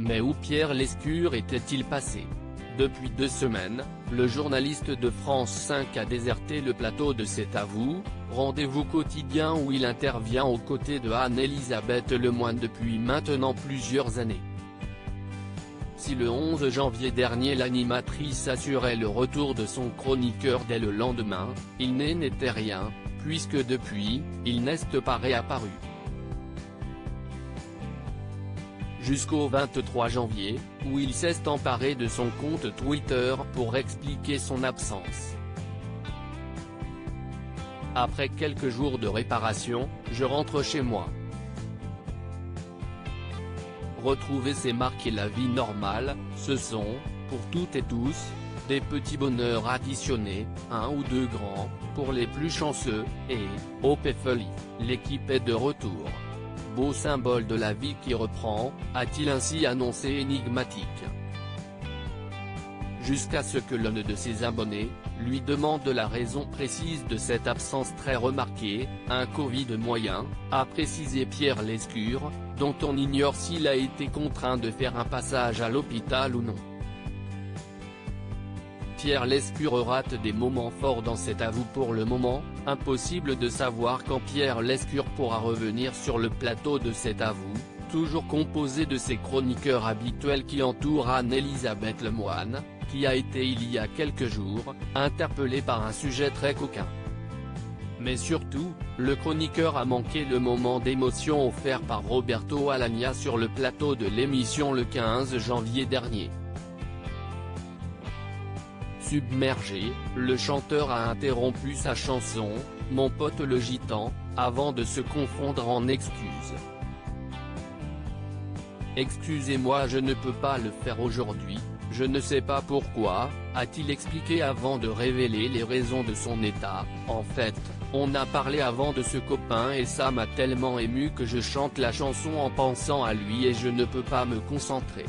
Mais où Pierre Lescure était-il passé? Depuis 2 semaines, le journaliste de France 5 a déserté le plateau de C'est à vous, rendez-vous quotidien où il intervient aux côtés de Anne-Elisabeth Lemoine depuis maintenant plusieurs années. Si le 11 janvier dernier l'animatrice assurait le retour de son chroniqueur dès le lendemain, il n'était rien, puisque depuis, il n'est pas réapparu. Jusqu'au 23 janvier, où il s'est emparé de son compte Twitter pour expliquer son absence. Après quelques jours de réparation, je rentre chez moi. Retrouver ses marques et la vie normale, ce sont, pour toutes et tous, des petits bonheurs additionnés, un ou deux grands, pour les plus chanceux, et, oh péfolie, l'équipe est de retour. Beau symbole de la vie qui reprend, a-t-il ainsi annoncé énigmatique. Jusqu'à ce que l'un de ses abonnés lui demande la raison précise de cette absence très remarquée, un Covid moyen, a précisé Pierre Lescure, dont on ignore s'il a été contraint de faire un passage à l'hôpital ou non. Pierre Lescure rate des moments forts dans C'est à vous pour le moment, impossible de savoir quand Pierre Lescure pourra revenir sur le plateau de C'est à vous, toujours composé de ses chroniqueurs habituels qui entourent Anne-Elisabeth Lemoine, qui a été il y a quelques jours, interpellé par un sujet très coquin. Mais surtout, le chroniqueur a manqué le moment d'émotion offert par Roberto Alagna sur le plateau de l'émission le 15 janvier dernier. Submergé, le chanteur a interrompu sa chanson, Mon pote le gitan, avant de se confondre en excuses. Excusez-moi, je ne peux pas le faire aujourd'hui, je ne sais pas pourquoi, a-t-il expliqué avant de révéler les raisons de son état. En fait, on a parlé avant de ce copain et ça m'a tellement ému que je chante la chanson en pensant à lui et je ne peux pas me concentrer.